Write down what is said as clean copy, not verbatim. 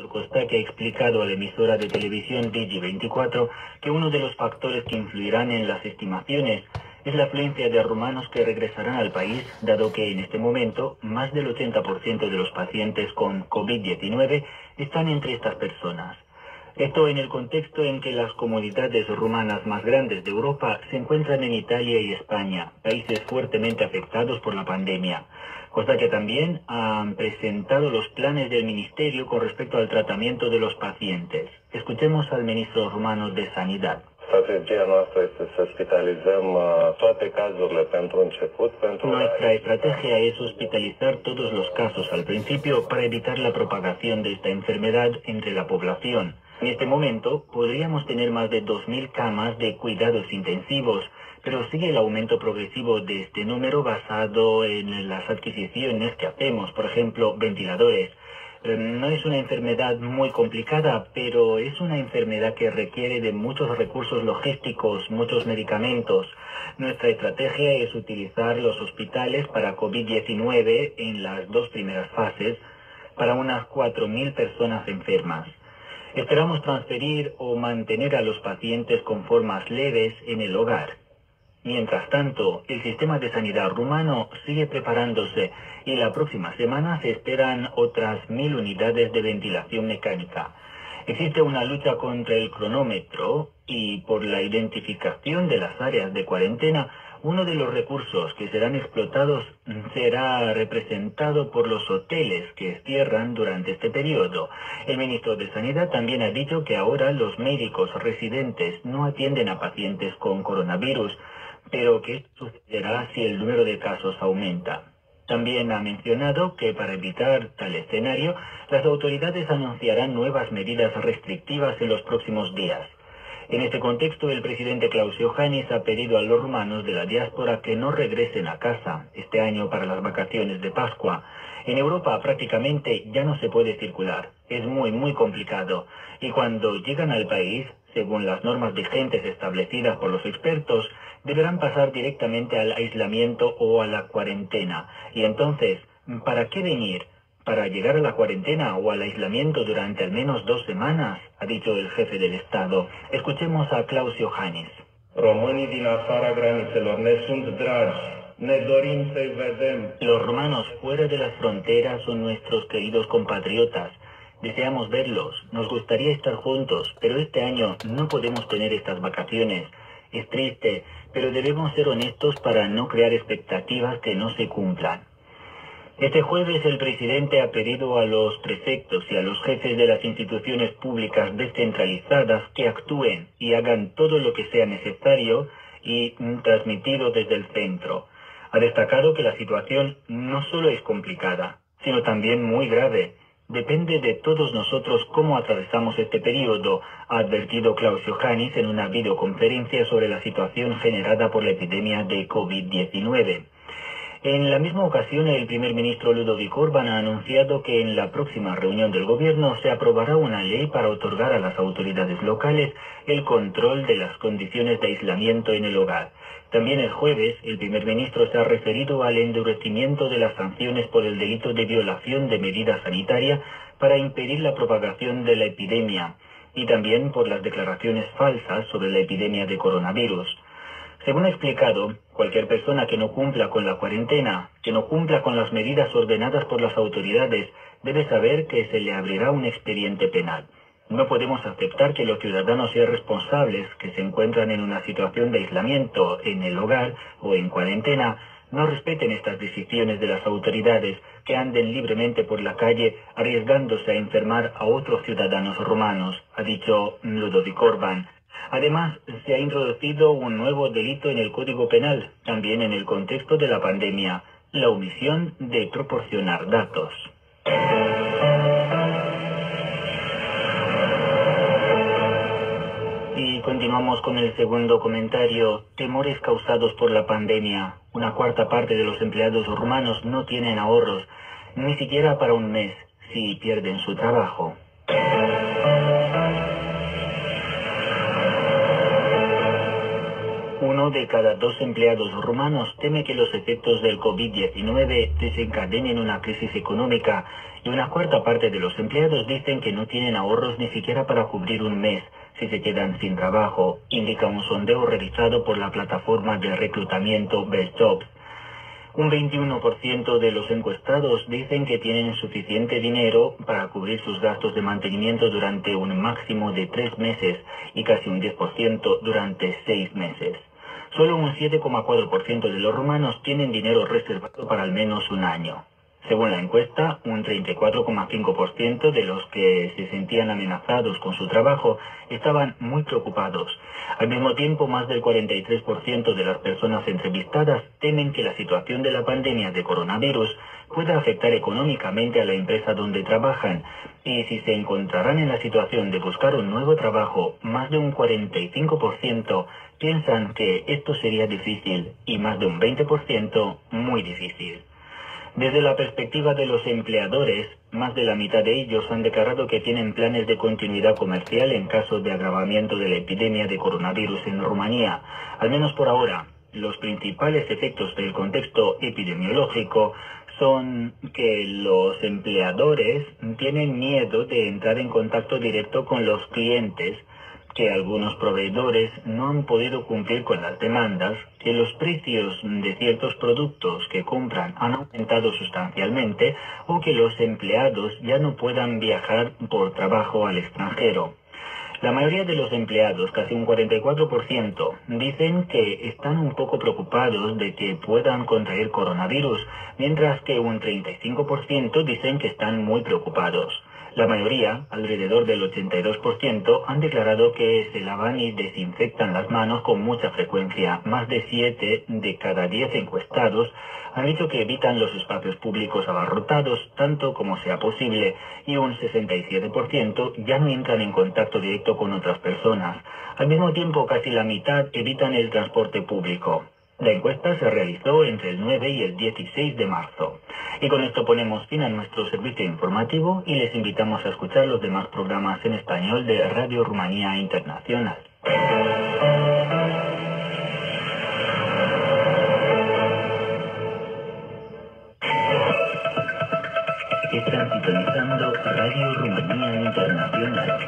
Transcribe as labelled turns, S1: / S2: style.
S1: Víctor Costache ha explicado a la emisora de televisión Digi24 que uno de los factores que influirán en las estimaciones es la afluencia de rumanos que regresarán al país, dado que en este momento más del 80% de los pacientes con COVID-19 están entre estas personas. Esto en el contexto en que las comunidades rumanas más grandes de Europa se encuentran en Italia y España, países fuertemente afectados por la pandemia. Costache también ha presentado los planes del Ministerio con respecto al tratamiento de los pacientes. Escuchemos al ministro rumano de Sanidad. Nuestra estrategia es hospitalizar todos los casos al principio para evitar la propagación de esta enfermedad entre la población. En este momento podríamos tener más de 2.000 camas de cuidados intensivos, pero sigue el aumento progresivo de este número basado en las adquisiciones que hacemos, por ejemplo, ventiladores. No es una enfermedad muy complicada, pero es una enfermedad que requiere de muchos recursos logísticos, muchos medicamentos. Nuestra estrategia es utilizar los hospitales para COVID-19 en las dos primeras fases para unas 4.000 personas enfermas. Esperamos transferir o mantener a los pacientes con formas leves en el hogar. Mientras tanto, el sistema de sanidad rumano sigue preparándose y la próxima semana se esperan otras 1.000 unidades de ventilación mecánica. Existe una lucha contra el cronómetro y por la identificación de las áreas de cuarentena. Uno de los recursos que serán explotados será representado por los hoteles que cierran durante este periodo. El ministro de Sanidad también ha dicho que ahora los médicos residentes no atienden a pacientes con coronavirus, pero que esto sucederá si el número de casos aumenta. También ha mencionado que para evitar tal escenario, las autoridades anunciarán nuevas medidas restrictivas en los próximos días. En este contexto, el presidente Klaus Iohannis ha pedido a los rumanos de la diáspora que no regresen a casa este año para las vacaciones de Pascua. En Europa prácticamente ya no se puede circular. Es muy complicado. Y cuando llegan al país, según las normas vigentes establecidas por los expertos, deberán pasar directamente al aislamiento o a la cuarentena. Y entonces, ¿para qué venir? ¿Para llegar a la cuarentena o al aislamiento durante al menos 2 semanas? Ha dicho el jefe del Estado. Escuchemos a Klaus Iohannis. Los romanos fuera de las fronteras son nuestros queridos compatriotas. Deseamos verlos, nos gustaría estar juntos, pero este año no podemos tener estas vacaciones. Es triste, pero debemos ser honestos para no crear expectativas que no se cumplan. Este jueves el presidente ha pedido a los prefectos y a los jefes de las instituciones públicas descentralizadas que actúen y hagan todo lo que sea necesario y transmitido desde el centro. Ha destacado que la situación no solo es complicada, sino también muy grave. Depende de todos nosotros cómo atravesamos este periodo, ha advertido Klaus Iohannis en una videoconferencia sobre la situación generada por la epidemia de COVID-19. En la misma ocasión, el primer ministro Ludovic Orban ha anunciado que en la próxima reunión del gobierno se aprobará una ley para otorgar a las autoridades locales el control de las condiciones de aislamiento en el hogar. También el jueves, el primer ministro se ha referido al endurecimiento de las sanciones por el delito de violación de medidas sanitarias para impedir la propagación de la epidemia y también por las declaraciones falsas sobre la epidemia de coronavirus. Según ha explicado, cualquier persona que no cumpla con la cuarentena, que no cumpla con las medidas ordenadas por las autoridades, debe saber que se le abrirá un expediente penal. No podemos aceptar que los ciudadanos irresponsables que se encuentran en una situación de aislamiento en el hogar o en cuarentena no respeten estas decisiones de las autoridades, que anden libremente por la calle arriesgándose a enfermar a otros ciudadanos romanos, ha dicho Ludovic Orban. Además, se ha introducido un nuevo delito en el Código Penal, también en el contexto de la pandemia, la omisión de proporcionar datos. Y continuamos con el segundo comentario. Temores causados por la pandemia. Una cuarta parte de los empleados rumanos no tienen ahorros, ni siquiera para un mes, si pierden su trabajo. 1 de cada 2 empleados rumanos teme que los efectos del COVID-19 desencadenen una crisis económica y una cuarta parte de los empleados dicen que no tienen ahorros ni siquiera para cubrir un mes si se quedan sin trabajo, indica un sondeo realizado por la plataforma de reclutamiento Best Jobs. Un 21% de los encuestados dicen que tienen suficiente dinero para cubrir sus gastos de mantenimiento durante un máximo de 3 meses y casi un 10% durante 6 meses. Solo un 7,4% de los rumanos tienen dinero reservado para al menos un año. Según la encuesta, un 34,5% de los que se sentían amenazados con su trabajo estaban muy preocupados. Al mismo tiempo, más del 43% de las personas entrevistadas temen que la situación de la pandemia de coronavirus pueda afectar económicamente a la empresa donde trabajan, y si se encontrarán en la situación de buscar un nuevo trabajo, más de un 45% piensan que esto sería difícil y más de un 20% muy difícil. Desde la perspectiva de los empleadores, más de la mitad de ellos han declarado que tienen planes de continuidad comercial en caso de agravamiento de la epidemia de coronavirus en Rumanía. Al menos por ahora, los principales efectos del contexto epidemiológico son que los empleadores tienen miedo de entrar en contacto directo con los clientes, que algunos proveedores no han podido cumplir con las demandas, que los precios de ciertos productos que compran han aumentado sustancialmente o que los empleados ya no puedan viajar por trabajo al extranjero. La mayoría de los empleados, casi un 44%, dicen que están un poco preocupados de que puedan contraer coronavirus, mientras que un 35% dicen que están muy preocupados. La mayoría, alrededor del 82%, han declarado que se lavan y desinfectan las manos con mucha frecuencia. Más de 7 de cada 10 encuestados han dicho que evitan los espacios públicos abarrotados tanto como sea posible, y un 67% ya no entran en contacto directo con otras personas. Al mismo tiempo, casi la mitad evitan el transporte público. La encuesta se realizó entre el 9 y el 16 de marzo. Y con esto ponemos fin a nuestro servicio informativo y les invitamos a escuchar los demás programas en español de Radio Rumanía Internacional. Están sintonizando Radio Rumanía Internacional.